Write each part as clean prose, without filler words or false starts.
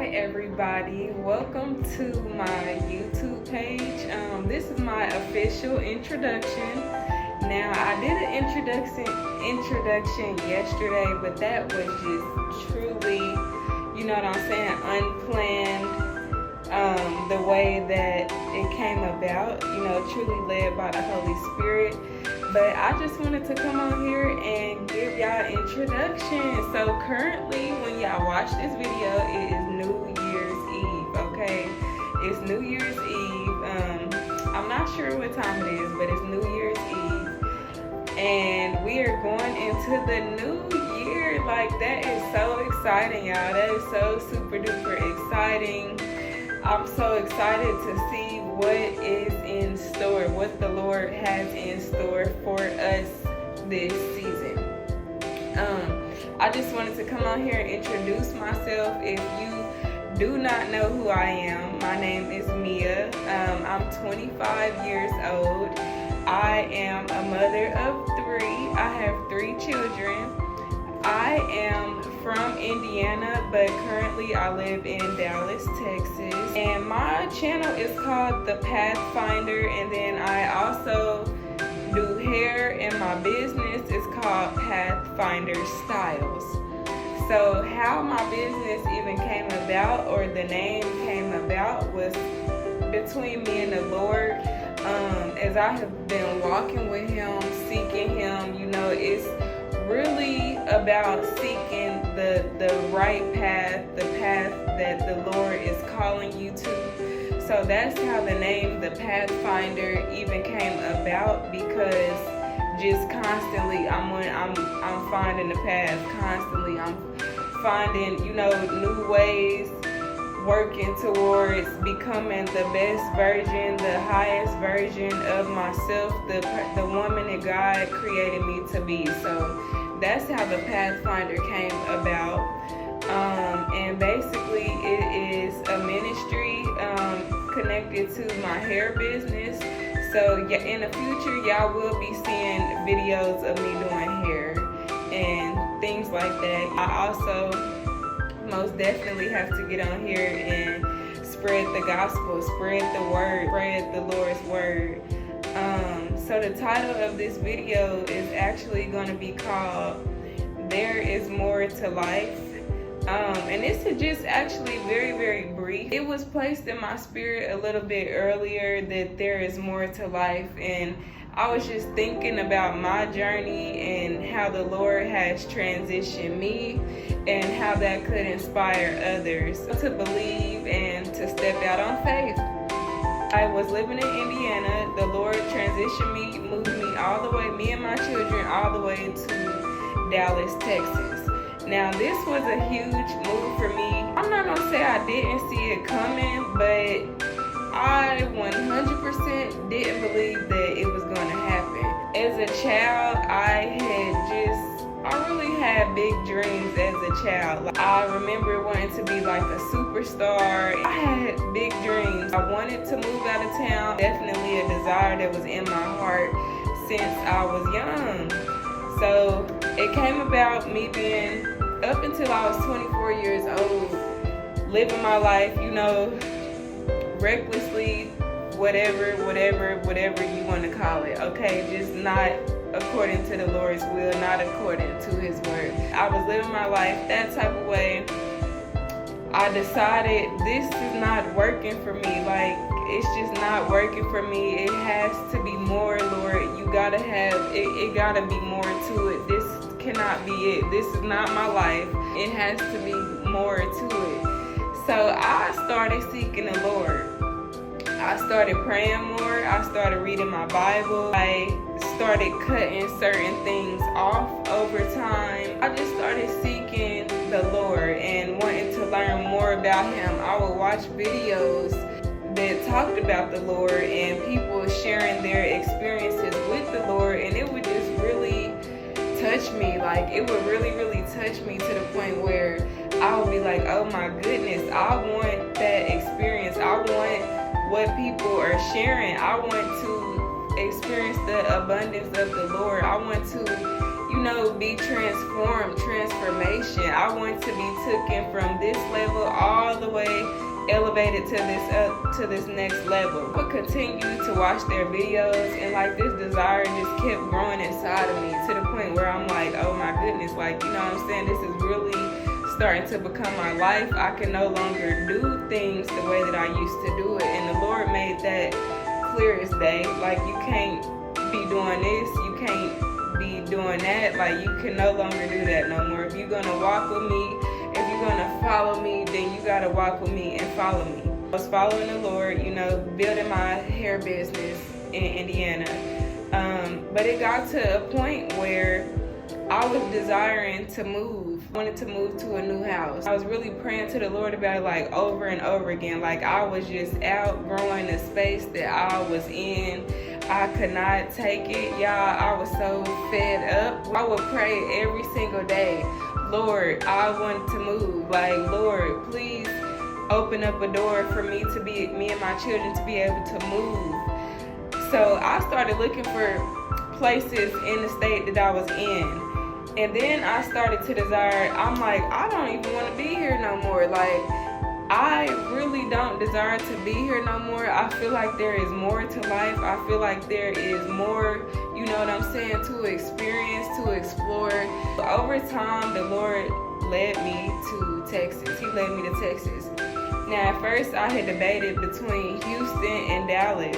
Hi everybody, welcome to my YouTube page. This is my official introduction. Now I did an introduction yesterday, but that was just truly, you know what I'm saying, unplanned. The way that it came about, truly led by the Holy Spirit. But I just wanted to come on here and give y'all an introduction. So currently, when y'all watch this video, it is New Year's Eve, okay? It's New Year's Eve. I'm not sure what time it is, but it's New Year's Eve. And we are going into the new year. Like, that is so exciting, y'all. That is so super duper exciting. I'm so excited to see what is in store, what the Lord has in store for us this season. I just wanted to come on here and introduce myself. If you do not know who I am, my name is Mia. I'm 25 years old. I am a mother of 3. I have 3 children. I am from Indiana, but currently I live in Dallas, Texas. And my channel is called The Pathfinder, and then I also do hair, and my business is called Pathfinder Styles. So how my business even came about, or the name came about, was between me and the Lord. As I have been walking with Him, seeking Him, it's really about seeking the right path, the path that the Lord is calling you to. So that's how the name The Pathfinder even came about, because just constantly I'm finding the path. Constantly I'm finding new ways, working towards becoming the best version, the highest version of myself, the woman that God created me to be. So that's how the Pathfinder came about. And basically it is a ministry connected to my hair business. So yeah, in the future y'all will be seeing videos of me doing hair and things like that. I also most definitely have to get on here and spread the gospel, spread the word, spread the Lord's word. So the title of this video is actually going to be called There Is More to Life. And this is just actually very, very brief. It was placed in my spirit a little bit earlier that there is more to life, and I was just thinking about my journey and how the Lord has transitioned me and how that could inspire others to believe and to step out on faith. I was living in Indiana. The Lord transitioned me, moved me all the way, me and my children, all the way to Dallas, Texas. Now, this was a huge move for me. I'm not going to say I didn't see it coming, but I 100% didn't believe that it was going to happen. As a child, I really had big dreams as a child. I remember wanting to be like a superstar. I had big dreams. I wanted to move out of town. Definitely a desire that was in my heart since I was young. So it came about me being, up until I was 24 years old, living my life, recklessly, whatever you want to call it, okay? Just not according to the Lord's will, not according to His word. I was living my life that type of way. I decided this is not working for me. Like, it's just not working for me. It has to be more, Lord. You gotta have, it gotta be more to it. This cannot be it. This is not my life. It has to be more to it. So I started seeking the Lord. I started praying more. I started reading my Bible. I started cutting certain things off over time. I just started seeking the Lord and wanting to learn more about Him. I would watch videos that talked about the Lord and people sharing their experiences with the Lord, and it would just really touch me. Like, it would really, really touch me to the point where I would be like, oh my goodness, I want that experience. I want what people are sharing. I want to experience the abundance of the Lord. I want to, be transformed, transformation. elevation. I want to be taken from this level all the way elevated to this next level. I would continue to watch their videos, and like this desire just kept growing inside of me to the point where I'm like, oh my goodness, like, you know what I'm saying, this is really starting to become my life. I can no longer do things the way that I used to do it, and the Lord made that clear as day. Like, you can't be doing this, you can't be doing that, like you can no longer do that no more. If you're gonna walk with me, if you're gonna follow me, then you gotta walk with me and follow me. I was following the Lord, you know, building my hair business in Indiana. But it got to a point where I was desiring to move. I wanted to move to a new house. I was really praying to the Lord about it, like over and over again. Like, I was just outgrowing the space that I was in. I could not take it, y'all. I was so fed up. I would pray every single day, Lord, I want to move. Like, Lord, please open up a door for me and my children to be able to move. So I started looking for places in the state that I was in. And then I started to desire, I'm like, I don't even want to be here no more. Like, I really don't desire to be here no more. I feel like there is more to life. I feel like there is more, you know what I'm saying, to experience, to explore. Over time, the Lord led me to Texas. He led me to Texas. Now, at first, I had debated between Houston and Dallas.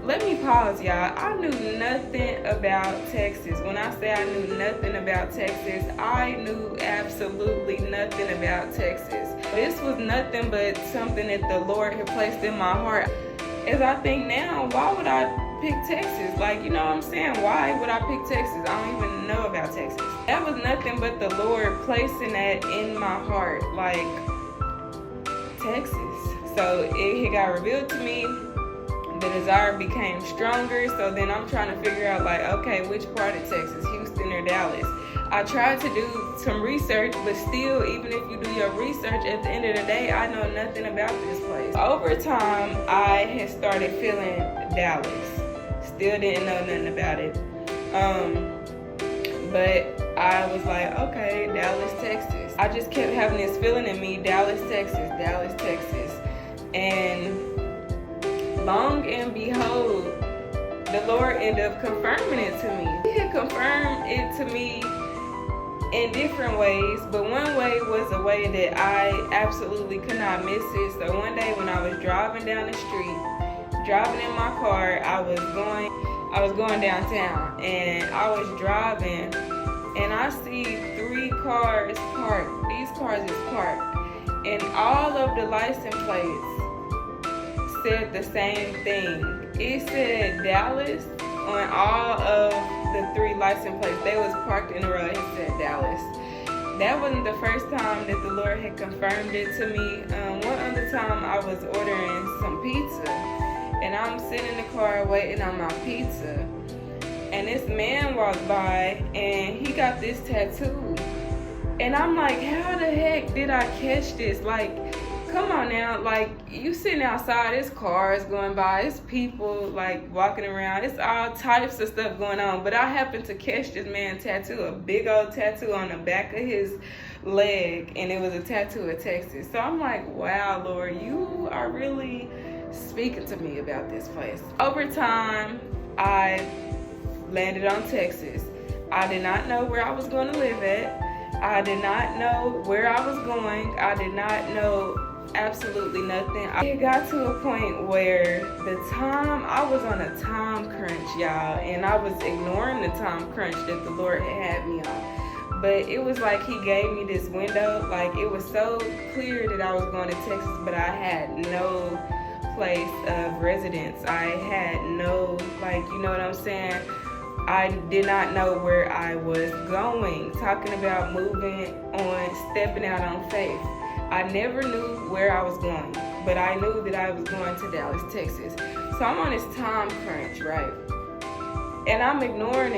Let me pause, y'all. I knew nothing about Texas. When I say I knew nothing about Texas, I knew absolutely nothing about Texas. This was nothing but something that the Lord had placed in my heart. As I think now, why would I pick Texas? Like, you know what I'm saying? Why would I pick Texas? I don't even know about Texas. That was nothing but the Lord placing that in my heart, like Texas. So it got revealed to me. The desire became stronger, so then I'm trying to figure out, like, okay, which part of Texas, Houston or Dallas? I tried to do some research, but still, even if you do your research, at the end of the day, I know nothing about this place. Over time, I had started feeling Dallas. Still didn't know nothing about it. But I was like, okay, Dallas, Texas. I just kept having this feeling in me, Dallas, Texas, Dallas, Texas. And long and behold, the Lord ended up confirming it to me. He had confirmed it to me in different ways, but one way was a way that I absolutely could not miss it. So one day when I was driving down the street, driving in my car, I was going downtown, and I was driving, and I see 3 cars parked. These cars is parked, and all of the license plates said the same thing. It said Dallas on all of the 3 license plates. They was parked in a row. It said Dallas. That wasn't the first time that the Lord had confirmed it to me. One other time I was ordering some pizza, and I'm sitting in the car waiting on my pizza, and this man walked by, and he got this tattoo, and I'm like, how the heck did I catch this? Like, come on now, like, you sitting outside, there's cars going by, it's people like walking around, it's all types of stuff going on, but I happened to catch this man's tattoo, a big old tattoo on the back of his leg, and it was a tattoo of Texas. So I'm like, wow, Lord, you are really speaking to me about this place. Over time, I landed on Texas. I did not know where I was going to live at. I did not know where I was going. I did not know absolutely nothing. It got to a point where I was on a time crunch, y'all, and I was ignoring the time crunch that the Lord had me on. But it was like he gave me this window. Like, it was so clear that I was going to Texas, but I had no place of residence. I had no, like, you know what I'm saying? I did not know where I was going. Talking about moving on, stepping out on faith. I never knew where I was going, but I knew that I was going to Dallas, Texas. So I'm on this time crunch, right? And I'm ignoring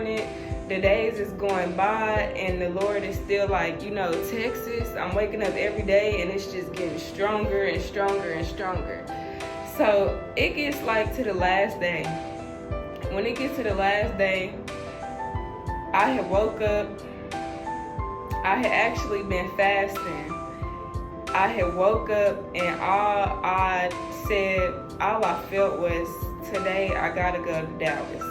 it. The days is going by, and the Lord is still like, you know, Texas, I'm waking up every day, and it's just getting stronger and stronger and stronger. So it gets like to the last day. When it gets to the last day, I had woke up I had actually been fasting. I had woke up and all I felt was, today I gotta go to Dallas.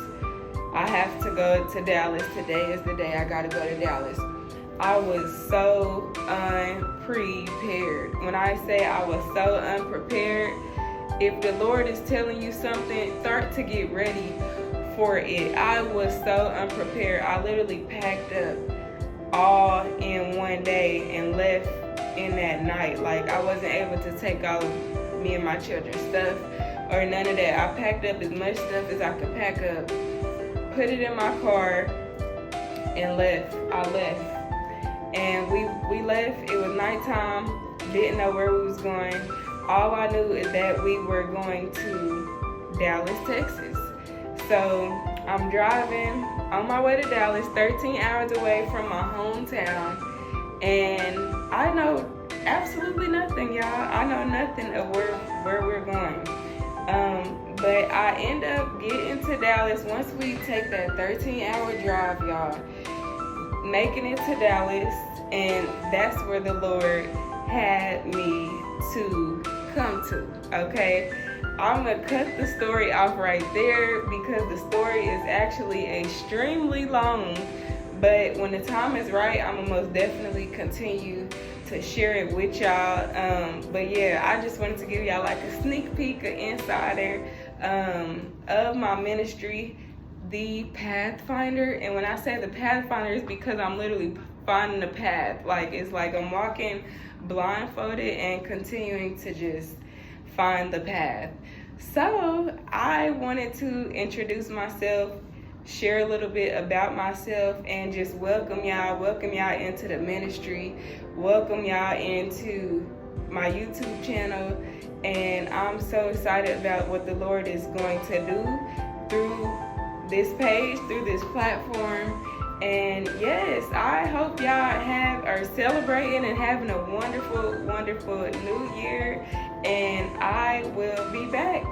I have to go to Dallas. Today is the day I gotta go to Dallas. I was so unprepared. When I say I was so unprepared, if the Lord is telling you something, start to get ready for it. I was so unprepared. I literally packed up all in one day and left in that night. Like, I wasn't able to take all of me and my children's stuff or none of that. I packed up as much stuff as I could pack up, put it in my car, and left. I left. And we left. It was nighttime. Didn't know where we was going. All I knew is that we were going to Dallas, Texas. So I'm driving on my way to Dallas, 13 hours away from my hometown. And I know absolutely nothing, y'all. I know nothing of where we're going. But I end up getting to Dallas once we take that 13-hour drive, y'all. Making it to Dallas, and that's where the Lord had me to come to, okay? I'm gonna cut the story off right there because the story is actually extremely long, but when the time is right, I'm gonna most definitely continue to share it with y'all. But yeah, I just wanted to give y'all like a sneak peek, an insider of my ministry, the Pathfinder. And when I say the Pathfinder, it's because I'm literally finding the path. Like, it's like I'm walking blindfolded and continuing to just find the path. So I wanted to introduce myself, share a little bit about myself, and just welcome y'all into the ministry, welcome y'all into my YouTube channel. And I'm so excited about what the Lord is going to do through this page, through this platform. And yes, I hope y'all are celebrating and having a wonderful, wonderful new year. And I will be back.